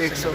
100,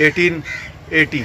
1880,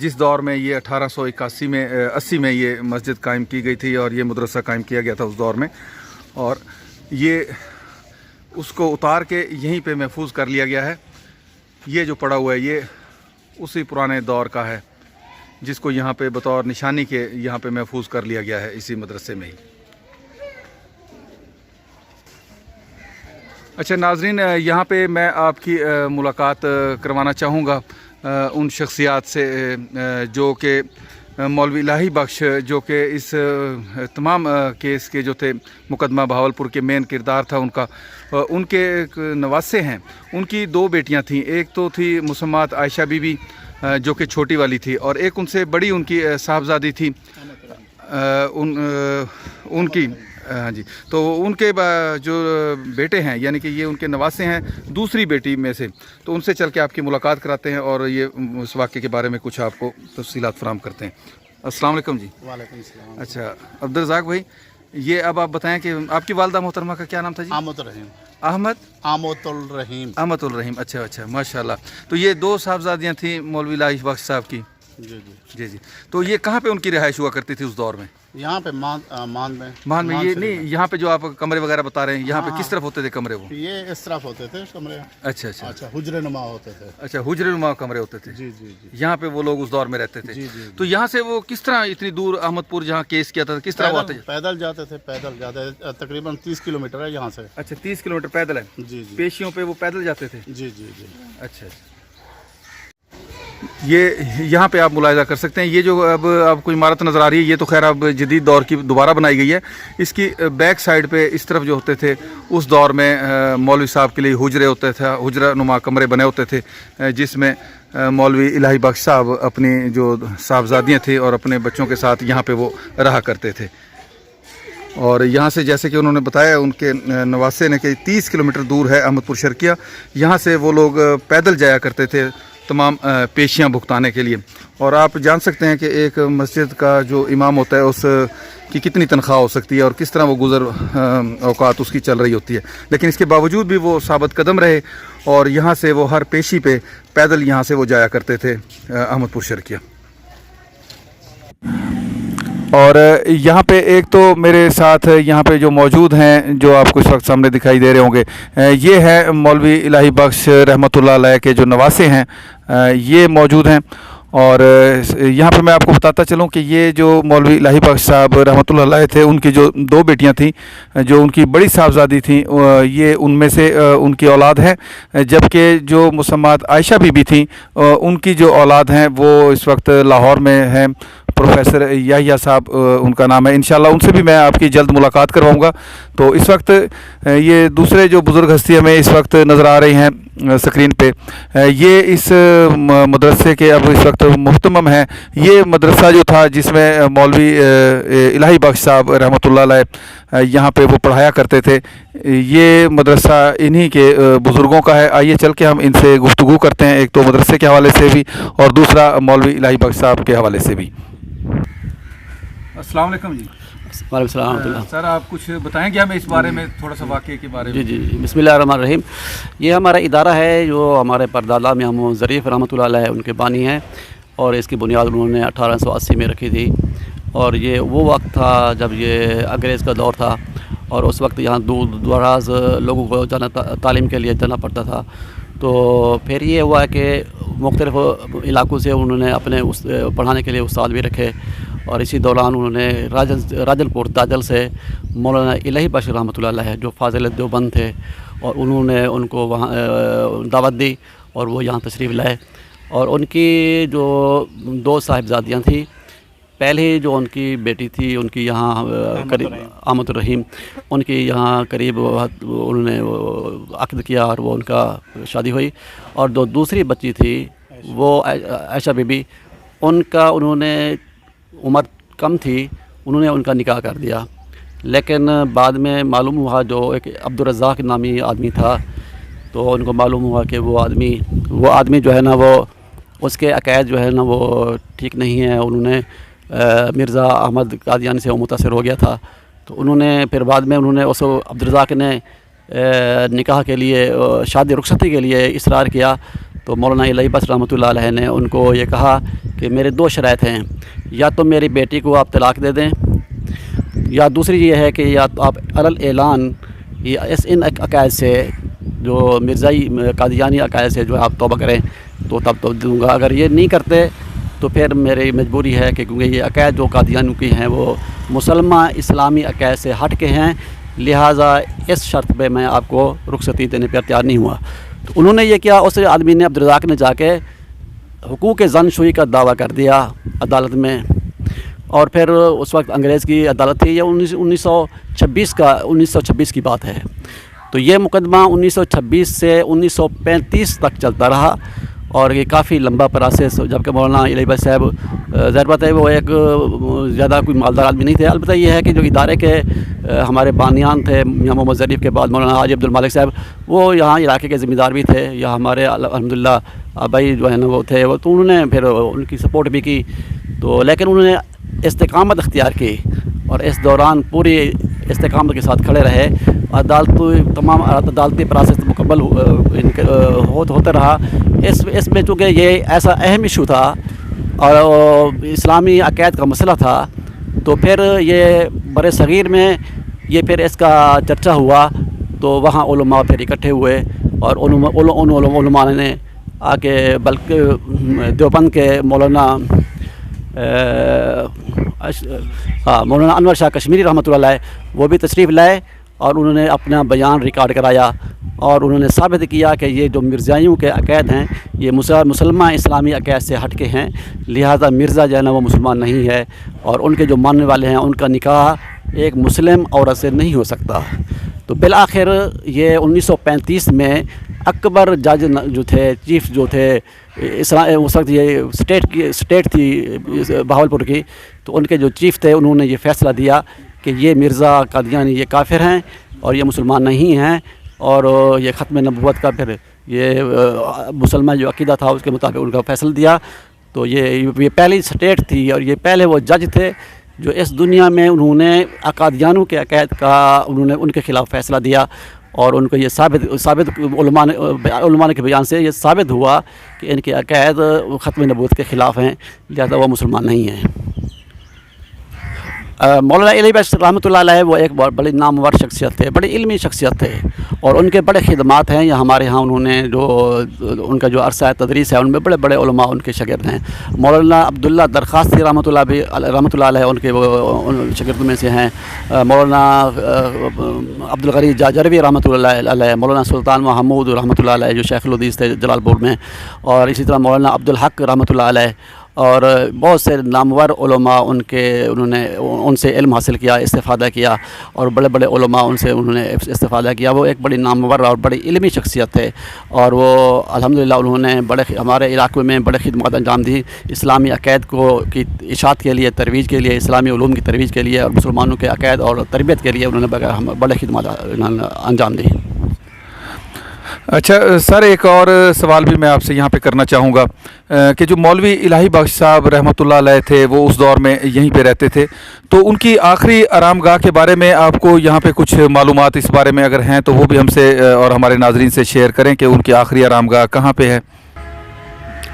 جس دور میں یہ 1881 میں 80 میں یہ مسجد قائم کی گئی تھی اور یہ مدرسہ قائم کیا گیا تھا اس دور میں، اور یہ اس کو اتار کے یہیں پہ محفوظ کر لیا گیا ہے۔ یہ جو پڑا ہوا ہے یہ اسی پرانے دور کا ہے جس کو یہاں پہ بطور نشانی کے یہاں پہ محفوظ کر لیا گیا ہے اسی مدرسے میں ہی۔ اچھا ناظرین، یہاں پہ میں آپ کی ملاقات کروانا چاہوں گا ان شخصیات سے جو کہ مولوی الہی بخش، جو کہ اس تمام کیس کے جو تھے مقدمہ بہاولپور کے مین کردار تھا ان کے ایک نواسے ہیں۔ ان کی 2 بیٹیاں تھیں، ایک تو تھی مسمات عائشہ بی بی جو کہ چھوٹی والی تھی، اور ایک ان سے بڑی ان کی صاحبزادی تھی ان کی ہاں جی، تو ان کے جو بیٹے ہیں یعنی کہ یہ ان کے نواسے ہیں دوسری بیٹی میں سے، تو ان سے چل کے آپ کی ملاقات کراتے ہیں اور یہ اس واقعے کے بارے میں کچھ آپ کو تفصیلات فراہم کرتے ہیں۔ السلام علیکم جی۔ وعلیکم السلام۔ اچھا عبدالرزاق بھائی، یہ اب آپ بتائیں کہ آپ کی والدہ محترمہ کا کیا نام تھا جی؟ آمد الرحیم۔ احمد الرحیم۔ اچھا ماشاء اللہ۔ تو یہ 2 صاحبزادیاں تھیں مولوی الہی بخش صاحب کی؟ جی۔ تو یہ کہاں پہ ان کی رہائش ہوا کرتی تھی اس دور میں؟ یہاں پہ مان میں یہ نہیں، یہاں پہ جو آپ کمرے وغیرہ بتا رہے ہیں یہاں پہ کس طرف ہوتے تھے کمرے؟ وہ یہ اس طرف ہوتے تھے کمرے۔ اچھا حجرے نما ہوتے تھے۔ اچھا حجرے نما کمرے ہوتے تھے۔ جی۔ یہاں پہ وہ لوگ اس دور میں رہتے تھے۔ جی۔ تو یہاں سے وہ کس طرح اتنی دور احمد پور جہاں کیس کیا تھا کس طرح وہ آتے؟ پیدل جاتے تھے، تقریباً 30 کلومیٹر ہے یہاں سے۔ اچھا 30 کلومیٹر پیدل ہے؟ جی۔ پیشیوں پہ وہ پیدل جاتے تھے؟ جی۔ اچھا یہ یہاں پہ آپ ملاحظہ کر سکتے ہیں، یہ جو اب آپ کو عمارت نظر آ رہی ہے یہ تو خیر اب جدید دور کی دوبارہ بنائی گئی ہے۔ اس کی بیک سائڈ پہ اس طرف جو ہوتے تھے اس دور میں مولوی صاحب کے لیے حجرے ہوتے تھے، حجرہ نما کمرے بنے ہوتے تھے جس میں مولوی الہی بخش صاحب اپنی جو صاحبزادیاں تھیں اور اپنے بچوں کے ساتھ یہاں پہ وہ رہا کرتے تھے۔ اور یہاں سے جیسے کہ انہوں نے بتایا ان کے نواسے نے کہ 30 کلومیٹر دور ہے احمد پور شرقیہ، یہاں سے وہ لوگ پیدل جایا کرتے تھے تمام پیشیاں بھگتانے کے لیے۔ اور آپ جان سکتے ہیں کہ ایک مسجد کا جو امام ہوتا ہے اس کی کتنی تنخواہ ہو سکتی ہے اور کس طرح وہ گزر اوقات اس کی چل رہی ہوتی ہے، لیکن اس کے باوجود بھی وہ ثابت قدم رہے اور یہاں سے وہ ہر پیشی پہ پیدل یہاں سے وہ جایا کرتے تھے احمد پور شرقیہ۔ اور یہاں پہ ایک تو میرے ساتھ یہاں پہ جو موجود ہیں جو آپ کو اس وقت سامنے دکھائی دے رہے ہوں گے، یہ ہے مولوی الہی بخش رحمۃ اللہ علیہ کے جو نواسے ہیں یہ موجود ہیں۔ اور یہاں پہ میں آپ کو بتاتا چلوں کہ یہ جو مولوی الہی بخش صاحب رحمۃ اللہ علیہ تھے ان کی جو 2 بیٹیاں تھیں جو ان کی بڑی صاحبزادی تھیں یہ ان میں سے ان کی اولاد ہے، جبکہ جو مسمات عائشہ بی بی تھیں ان کی جو اولاد ہیں وہ اس وقت لاہور میں ہیں، پروفیسر یحییٰ صاحب ان کا نام ہے۔ انشاءاللہ ان سے بھی میں آپ کی جلد ملاقات کرواؤں گا۔ تو اس وقت یہ دوسرے جو بزرگ ہستی ہمیں اس وقت نظر آ رہی ہیں سکرین پہ، یہ اس مدرسے کے اب اس وقت محتمم ہیں۔ یہ مدرسہ جو تھا جس میں مولوی الہی بخش صاحب رحمۃ اللہ علیہ یہاں پہ وہ پڑھایا کرتے تھے، یہ مدرسہ انہی کے بزرگوں کا ہے۔ آئیے چل کے ہم ان سے گفتگو کرتے ہیں، ایک تو مدرسے کے حوالے سے بھی اور دوسرا مولوی الہی بخش صاحب کے حوالے سے بھی۔ السلام علیکم جی۔ وعلیکم السلام ورحمۃ اللہ۔ سر آپ کچھ بتائیں گے ہمیں اس بارے میں تھوڑا سا واقعے کے بارے میں؟ جی بسم اللہ الرحمن الرحیم۔ یہ ہمارا ادارہ ہے جو ہمارے پردادا میاں محمد ظریف رحمۃ اللہ علیہ ان کے بانی ہیں، اور اس کی بنیاد انہوں نے 1880 میں رکھی تھی، اور یہ وہ وقت تھا جب یہ انگریز کا دور تھا اور اس وقت یہاں دور دراز لوگوں کو تعلیم کے لیے جانا پڑتا تھا۔ تو پھر یہ ہوا کہ مختلف علاقوں سے انہوں نے اپنے پڑھانے کے لیے استاد بھی رکھے، اور اسی دوران انہوں نے راجل کوٹ داجل سے مولانا الہی بخش رحمۃ اللہ علیہ جو فاضل دیوبند تھے، اور انہوں نے ان کو وہاں دعوت دی اور وہ یہاں تشریف لائے۔ اور ان کی جو 2 صاحبزادیاں تھیں، پہلے جو ان کی بیٹی تھی ان کی یہاں قریب احمد الرحیم، ان کی یہاں قریب انہوں نے عقد کیا اور وہ ان کا شادی ہوئی، اور جو دوسری بچی تھی وہ عائشہ بی بی، ان کا انہوں نے عمر کم تھی، انہوں نے ان کا نکاح کر دیا، لیکن بعد میں معلوم ہوا جو ایک عبدالرزاق نامی آدمی تھا، تو ان کو معلوم ہوا کہ وہ آدمی جو ہے نا وہ اس کے عقائد جو ہے نا وہ ٹھیک نہیں ہے۔ انہوں نے مرزا احمد قادیانی سے وہ متاثر ہو گیا تھا، تو انہوں نے پھر بعد میں انہوں نے اس عبدالرزاق نے نکاح کے لیے شادی رخصتی کے لیے اصرار کیا، تو مولانا الہی بخش رحمۃ اللہ علیہ نے ان کو یہ کہا کہ میرے دو شرائط ہیں، یا تو میری بیٹی کو آپ طلاق دے دیں، یا دوسری یہ ہے کہ یا تو آپ اعلان ان عقائد سے جو مرزائی قادیانی عقائد سے جو ہے آپ توبہ کریں تو تب تو دوں گا، اگر یہ نہیں کرتے تو پھر میری مجبوری ہے کہ کیونکہ یہ عقائد جو قادیانیوں کی ہیں وہ مسلمان اسلامی عقائد سے ہٹ کے ہیں، لہٰذا اس شرط پہ میں آپ کو رخصتی دینے پر تیار نہیں ہوا۔ تو انہوں نے یہ کیا، اس آدمی نے عبدالرزاق نے جا کے حقوق زن شوئی کا دعویٰ کر دیا عدالت میں، اور پھر اس وقت انگریز کی عدالت تھی، یہ 1926 کی بات ہے۔ تو یہ مقدمہ 1926 سے 1935 تک چلتا رہا، اور یہ کافی لمبا پروسیس، جبکہ مولانا الہی بخش صاحب ظاہر بات ہے وہ ایک زیادہ کوئی مالدار آدمی نہیں تھے، البتہ یہ ہے کہ جو ادارے کے ہمارے بانیان تھے میاں محمد ظریف کے بعد مولانا حاجی عبدالمالک صاحب، وہ یہاں علاقے کے ذمہ دار بھی تھے، یا ہمارے الحمدللہ آبائی جو ہے نا وہ تھے، تو انہوں نے پھر ان کی سپورٹ بھی کی، تو لیکن انہوں نے استقامت اختیار کی، اور اس دوران پوری استقامت کے ساتھ کھڑے رہے، تمام عدالتی پروسیس مکمل ہوتا رہا۔ اس میں چونکہ یہ ایسا اہم ایشو تھا اور اسلامی عقائد کا مسئلہ تھا، تو پھر یہ بر صغیر میں یہ پھر اس کا چرچا ہوا، تو وہاں علماء پھر اکٹھے ہوئے، اور علماء نے آ کے بلکہ دیوبند کے مولانا انور شاہ کشمیری رحمۃ اللہ علیہ وہ بھی تشریف لائے، اور انہوں نے اپنا بیان ریکارڈ کرایا، اور انہوں نے ثابت کیا کہ یہ جو مرزائیوں کے عقائد ہیں یہ مسلمان اسلامی عقائد سے ہٹ کے ہیں، لہذا مرزا جو ہے نا وہ مسلمان نہیں ہے، اور ان کے جو ماننے والے ہیں ان کا نکاح ایک مسلم عورت سے نہیں ہو سکتا۔ تو بالآخر یہ 1935 میں اکبر جج جو تھے، چیف جو تھے اس وقت یہ اسٹیٹ تھی بہاولپور کی، تو ان کے جو چیف تھے انہوں نے یہ فیصلہ دیا کہ یہ مرزا قادیانی یہ کافر ہیں اور یہ مسلمان نہیں ہیں، اور یہ ختم نبوت کا پھر یہ مسلمان جو عقیدہ تھا اس کے مطابق ان کا فیصلہ دیا۔ تو یہ پہلی اسٹیٹ تھی، اور یہ پہلے وہ جج تھے جو اس دنیا میں انہوں نے قادیانوں کے عقائد کا انہوں نے ان کے خلاف فیصلہ دیا، اور ان کو یہ ثابت علماء کے بیان سے یہ ثابت ہوا کہ ان کے عقائد ختم نبوت کے خلاف ہیں، لہذا وہ مسلمان نہیں ہیں۔ مولانا الہی بخش رحمۃ اللہ علیہ وہ ایک بڑی نامور شخصیت تھے، بڑی علمی شخصیت تھے، اور ان کے بڑے خدمات ہیں، یا ہمارے ہاں انہوں نے جو ان کا جو عرصہ تدریس ہے ان میں بڑے بڑے علماء ان کے شاگرد ہیں۔ مولانا عبداللہ درخواستی رحمۃ اللہ علیہ ان کے ان شاگردوں میں سے ہیں، مولانا عبدالغنی جاجروی رحمۃ اللہ علیہ، مولانا سلطان محمود رحمۃ اللہ علیہ جو شیخ الحدیث تھے جلال پور میں، اور اسی طرح مولانا عبدالحق رحمۃ اللہ علیہ، اور بہت سے نامور علماء انہوں نے ان سے علم حاصل کیا، استفادہ کیا، اور بڑے بڑے علماء انہوں نے استفادہ کیا۔ وہ ایک بڑی نامور اور بڑی علمی شخصیت تھے، اور وہ الحمدللہ انہوں نے ہمارے علاقے میں بڑے خدمات انجام دی، اسلامی عقائد کی اشاعت کے لیے، ترویج کے لیے، اسلامی علوم کی ترویج کے لیے، اور مسلمانوں کے عقائد اور تربیت کے لیے انہوں نے بڑے خدمات انجام دی۔ اچھا سر، ایک اور سوال بھی میں آپ سے یہاں پہ کرنا چاہوں گا کہ جو مولوی الہی بخش صاحب رحمۃ اللہ علیہ تھے وہ اس دور میں یہیں پہ رہتے تھے، تو ان کی آخری آرام گاہ کے بارے میں آپ کو یہاں پہ کچھ معلومات اس بارے میں اگر ہیں تو وہ بھی ہم سے اور ہمارے ناظرین سے شیئر کریں کہ ان کی آخری آرام گاہ کہاں پہ ہے؟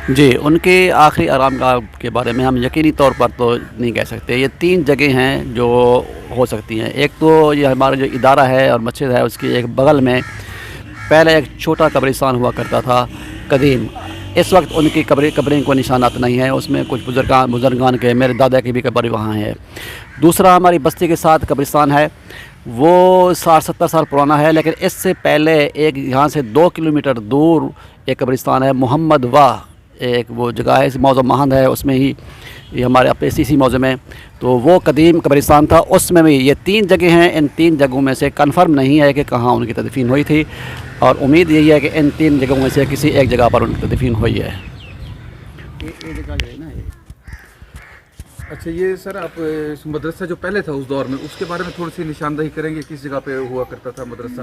جی، ان کے آخری آرام گاہ کے بارے میں ہم یقینی طور پر تو نہیں کہہ سکتے۔ یہ 3 جگہیں ہیں جو ہو سکتی ہیں۔ ایک تو یہ ہمارا جو ادارہ ہے اور مسجد ہے اس کی ایک بغل میں پہلے ایک چھوٹا قبرستان ہوا کرتا تھا قدیم، اس وقت ان کی قبریں کو نشانات نہیں ہیں، اس میں کچھ بزرگان کے، میرے دادا کی بھی قبر وہاں ہے۔ دوسرا ہماری بستی کے ساتھ قبرستان ہے، وہ 60-70 سال پرانا ہے، لیکن اس سے پہلے ایک یہاں سے 2 کلومیٹر دور ایک قبرستان ہے محمد واہ، ایک وہ جگہ ہے موضوع مہند ہے، اس میں ہی یہ ہمارے اپنے اسی موضوع میں، تو وہ قدیم قبرستان تھا، اس میں بھی یہ 3 جگہیں ہیں۔ ان 3 جگہوں میں سے کنفرم نہیں ہے کہ کہاں ان کی تدفین ہوئی تھی، اور امید یہی ہے کہ ان 3 جگہوں میں سے کسی ایک جگہ پر ان کی تدفین ہوئی ہے۔ اچھا، یہ سر آپ مدرسہ جو پہلے تھا اس دور میں اس کے بارے میں تھوڑی سی نشاندہی کریں گے، کس جگہ پہ ہوا کرتا تھا مدرسہ؟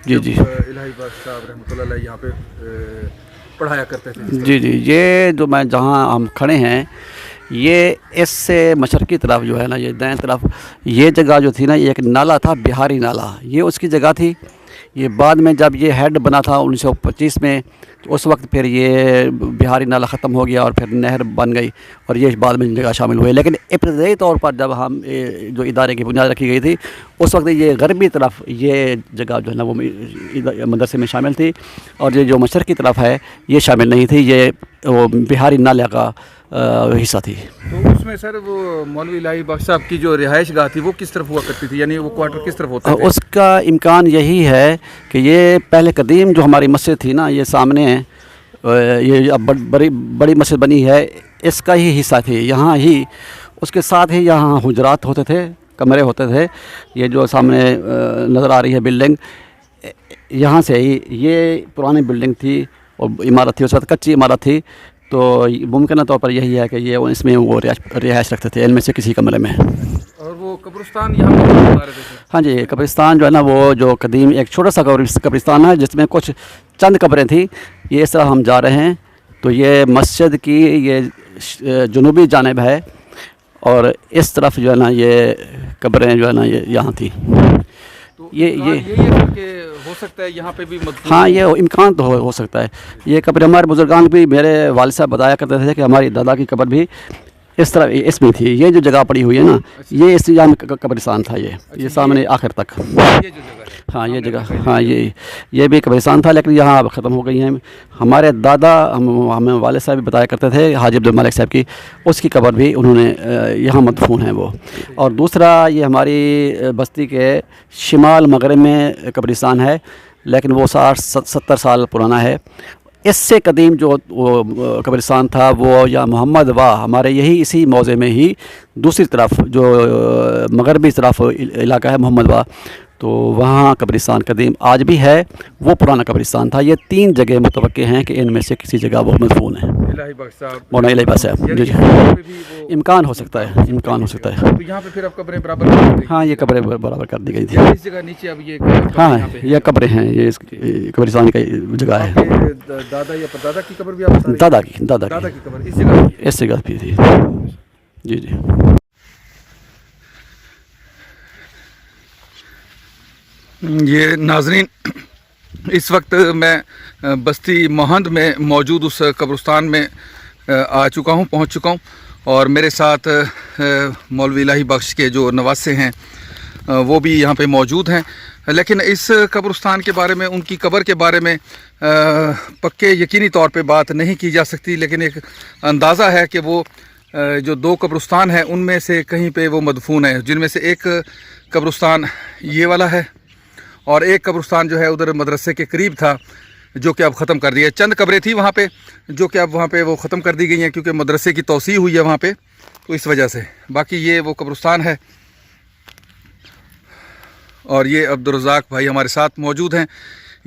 جی الہی بخش صاحب رحمۃ اللہ علیہ یہاں پہ پڑھایا کرتے تھے۔ جی، یہ جو میں جہاں ہم کھڑے ہیں، یہ اس سے مشرقی طرف جو ہے نا، یہ دائیں طرف یہ جگہ جو تھی نا، یہ ایک نالا تھا، بہاری نالا، یہ اس کی جگہ تھی۔ یہ بعد میں جب یہ ہیڈ بنا تھا 1925 میں، تو اس وقت پھر یہ بہاری نالہ ختم ہو گیا اور پھر نہر بن گئی اور یہ بعد میں جگہ شامل ہوئے. لیکن ابتدائی طور پر جب ہم جو ادارے کی بنیاد رکھی گئی تھی اس وقت یہ غربی طرف یہ جگہ جو ہے نا وہ مدرسے میں شامل تھی، اور یہ جو مشرقی طرف ہے یہ شامل نہیں تھی، یہ وہ بہاری نالہ کا حصہ تھی. تو اس میں سر وہ مولوی الہی بخش صاحب کی جو رہائش گاہ تھی وہ کس طرف ہوا کرتی تھی، یعنی وہ کوارٹر کس طرف ہوتا تھا؟ اس کا امکان یہی ہے کہ یہ پہلے قدیم جو ہماری مسجد تھی نا، یہ سامنے ہے، یہ اب بڑی مسجد بنی ہے، اس کا ہی حصہ تھی. یہاں ہی اس کے ساتھ ہی یہاں حجرات ہوتے تھے، کمرے ہوتے تھے. یہ جو سامنے نظر آ رہی ہے بلڈنگ، یہاں سے ہی یہ پرانی بلڈنگ تھی اور عمارت تھی، اس وقت کچی عمارت تھی. تو ممکنہ طور پر یہی ہے کہ یہ اس میں وہ رہائش رکھتے تھے، ان میں سے کسی کمرے میں. اور وہ قبرستان یہاں پر بتا رہے تھے؟ ہاں جی، قبرستان جو ہے نا وہ جو قدیم ایک چھوٹا سا قبرستان ہے جس میں کچھ چند قبریں تھیں. یہ اس طرح ہم جا رہے ہیں تو یہ مسجد کی یہ جنوبی جانب ہے، اور اس طرف جو ہے نا یہ قبریں جو ہے نا یہ یہاں تھیں. یہ کہ ہو سکتا ہے یہاں پہ بھی مدفون. ہاں، یہ امکان تو ہو سکتا ہے. یہ قبر ہمارے بزرگان بھی، میرے والد صاحب بتایا کرتے تھے کہ ہماری دادا کی قبر بھی اس طرح اس میں تھی. یہ جو جگہ پڑی ہوئی ہے نا، یہ اس جگہ میں قبرستان تھا. یہ سامنے آخر تک، یہ جو جگہ ہے، ہاں یہ جگہ، ہاں یہ بھی قبرستان تھا، لیکن یہاں اب ختم ہو گئی ہیں. ہمارے دادا ہمیں والد صاحب بھی بتایا کرتے تھے، حاجی عبدالمالک صاحب کی، اس کی قبر بھی انہوں نے یہاں مدفون ہے وہ. اور دوسرا یہ ہماری بستی کے شمال مغرب میں قبرستان ہے، لیکن وہ 60-70 سال پرانا ہے. اس سے قدیم جو وہ قبرستان تھا وہ یا محمد واہ، ہمارے یہی اسی موضع میں ہی دوسری طرف جو مغربی طرف علاقہ ہے محمد واہ، تو وہاں قبرستان قدیم آج بھی ہے، وہ پرانا قبرستان تھا. یہ 3 جگہ متوقع ہیں کہ ان میں سے کسی جگہ وہ مدفون ہے. الہی بخش صاحب، مولانا الہی بخش صاحب، جی جی، یہاں پہ بھی وہ امکان ہو سکتا ہے، امکان ہو سکتا ہے. تو یہاں پہ پھر اب قبریں برابر کر دی گئی؟ ہاں، یہ قبریں برابر کر دی گئی تھی. یعنی اس جگہ نیچے اب یہ ہاں، یہاں پہ یہ قبریں ہیں، یہ اس قبرستان کی جگہ ہے. آپ کے دادا یا پردادا کی قبر بھی آپ بتا رہے ہیں؟ دادا کی قبر اس جگہ پہ؟ اس جگہ پہ تھی. جی جی. یہ ناظرین، اس وقت میں بستی مہند میں موجود اس قبرستان میں آ چکا ہوں، پہنچ چکا ہوں، اور میرے ساتھ مولوی الہی بخش کے جو نواسے ہیں وہ بھی یہاں پہ موجود ہیں. لیکن اس قبرستان کے بارے میں، ان کی قبر کے بارے میں پکے یقینی طور پہ بات نہیں کی جا سکتی، لیکن ایک اندازہ ہے کہ وہ جو 2 قبرستان ہیں ان میں سے کہیں پہ وہ مدفون ہے، جن میں سے ایک قبرستان یہ والا ہے، اور ایک قبرستان جو ہے ادھر مدرسے کے قریب تھا، جو کہ اب ختم کر دیا. چند قبریں تھیں وہاں پہ جو کہ اب وہاں پہ وہ ختم کر دی گئی ہیں، کیونکہ مدرسے کی توسیع ہوئی ہے وہاں پہ، تو اس وجہ سے. باقی یہ وہ قبرستان ہے. اور یہ عبدالرزاق بھائی ہمارے ساتھ موجود ہیں،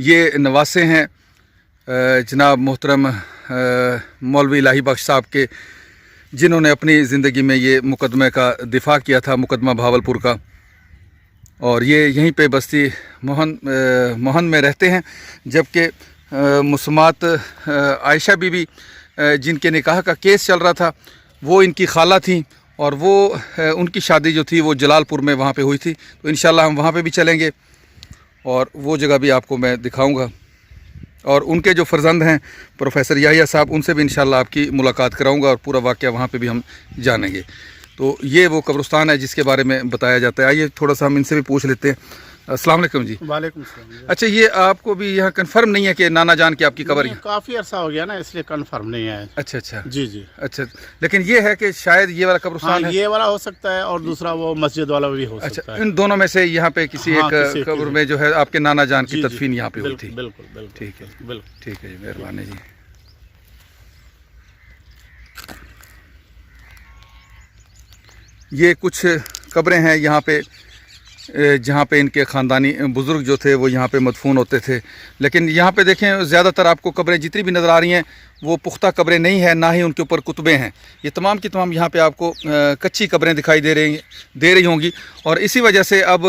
یہ نواسے ہیں جناب محترم مولوی الہی بخش صاحب کے، جنہوں نے اپنی زندگی میں یہ مقدمے کا دفاع کیا تھا، مقدمہ بھاولپور کا. اور یہ یہیں پہ بستی مہند میں رہتے ہیں. جبکہ مسمات عائشہ بی بی جن کے نکاح کا کیس چل رہا تھا، وہ ان کی خالہ تھیں، اور وہ ان کی شادی جو تھی وہ جلال پور میں وہاں پہ ہوئی تھی. تو انشاءاللہ ہم وہاں پہ بھی چلیں گے اور وہ جگہ بھی آپ کو میں دکھاؤں گا. اور ان کے جو فرزند ہیں پروفیسر یحییٰ صاحب، ان سے بھی انشاءاللہ آپ کی ملاقات کراؤں گا، اور پورا واقعہ وہاں پہ بھی ہم جانیں گے. تو یہ وہ قبرستان ہے جس کے بارے میں بتایا جاتا ہے. آئیے تھوڑا سا ہم ان سے بھی پوچھ لیتے ہیں. السلام علیکم جی. وعلیکم السلام. اچھا، یہ آپ کو بھی یہاں کنفرم نہیں ہے کہ نانا جان کی آپ کی قبر؟ کافی عرصہ ہو گیا نا، اس لیے کنفرم نہیں ہے. اچھا اچھا جی جی. اچھا، لیکن یہ ہے کہ شاید یہ والا قبرستان ہے. یہ والا ہو سکتا ہے، اور دوسرا وہ مسجد والا بھی ہو سکتا اچھا، ہے. ان دونوں میں سے یہاں پہ کسی ایک قبر میں جو ہے آپ کے نانا جان کی تدفین یہاں پہ ہوئی تھی. بالکل بالکل. ٹھیک ہے، بالکل ٹھیک ہے جی، مہربانی جی. یہ کچھ قبریں ہیں یہاں پہ جہاں پہ ان کے خاندانی بزرگ جو تھے وہ یہاں پہ مدفون ہوتے تھے. لیکن یہاں پہ دیکھیں زیادہ تر آپ کو قبریں جتنی بھی نظر آ رہی ہیں وہ پختہ قبریں نہیں ہیں، نہ ہی ان کے اوپر کتبے ہیں. یہ تمام کی تمام یہاں پہ آپ کو کچی قبریں دکھائی دے رہی ہوں گی. اور اسی وجہ سے اب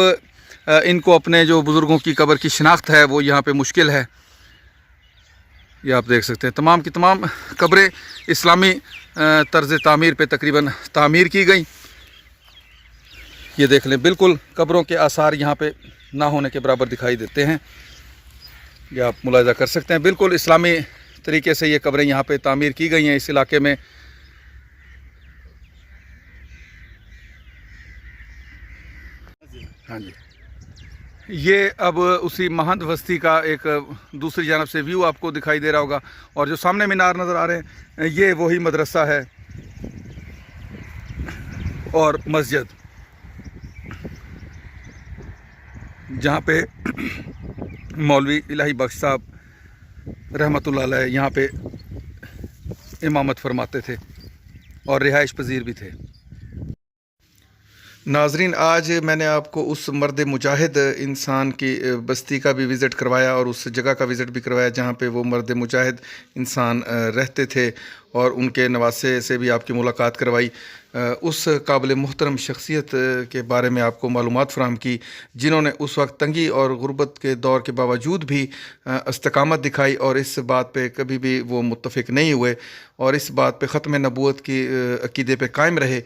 ان کو اپنے جو بزرگوں کی قبر کی شناخت ہے وہ یہاں پہ مشکل ہے. یہ آپ دیکھ سکتے ہیں تمام کی تمام قبریں اسلامی طرز تعمیر پہ تقریباً تعمیر کی گئیں. یہ دیکھ لیں، بالکل قبروں کے آثار یہاں پہ نہ ہونے کے برابر دکھائی دیتے ہیں. یہ آپ ملاحظہ کر سکتے ہیں، بالکل اسلامی طریقے سے یہ قبریں یہاں پہ تعمیر کی گئی ہیں اس علاقے میں. ہاں جی، یہ اب اسی مہند وسطی کا ایک دوسری جانب سے ویو آپ کو دکھائی دے رہا ہوگا، اور جو سامنے مینار نظر آ رہے ہیں یہ وہی مدرسہ ہے اور مسجد، جہاں پہ مولوی الہی بخش صاحب رحمۃ اللہ علیہ یہاں پہ امامت فرماتے تھے اور رہائش پذیر بھی تھے. ناظرین، آج میں نے آپ کو اس مرد مجاہد انسان کی بستی کا بھی وزٹ کروایا اور اس جگہ کا وزٹ بھی کروایا جہاں پہ وہ مرد مجاہد انسان رہتے تھے، اور ان کے نواسے سے بھی آپ کی ملاقات کروائی. اس قابل محترم شخصیت کے بارے میں آپ کو معلومات فراہم کی جنہوں نے اس وقت تنگی اور غربت کے دور کے باوجود بھی استقامت دکھائی، اور اس بات پہ کبھی بھی وہ متفق نہیں ہوئے، اور اس بات پہ ختم نبوت کی عقیدے پہ قائم رہے،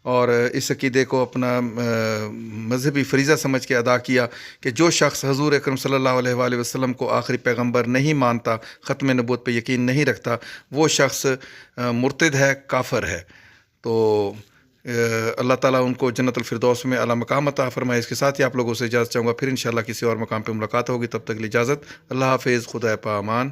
اور اس عقیدے کو اپنا مذہبی فریضہ سمجھ کے ادا کیا کہ جو شخص حضور اکرم صلی اللہ علیہ وآلہ وسلم کو آخری پیغمبر نہیں مانتا، ختم نبوت پہ یقین نہیں رکھتا، وہ شخص مرتد ہے، کافر ہے. تو اللہ تعالیٰ ان کو جنت الفردوس میں اعلیٰ مقام عطا فرمائے. اس کے ساتھ ہی آپ لوگوں سے اجازت چاہوں گا، پھر انشاءاللہ کسی اور مقام پہ ملاقات ہوگی. تب تک کے لیے اجازت. اللہ حافظ. خدا پامان.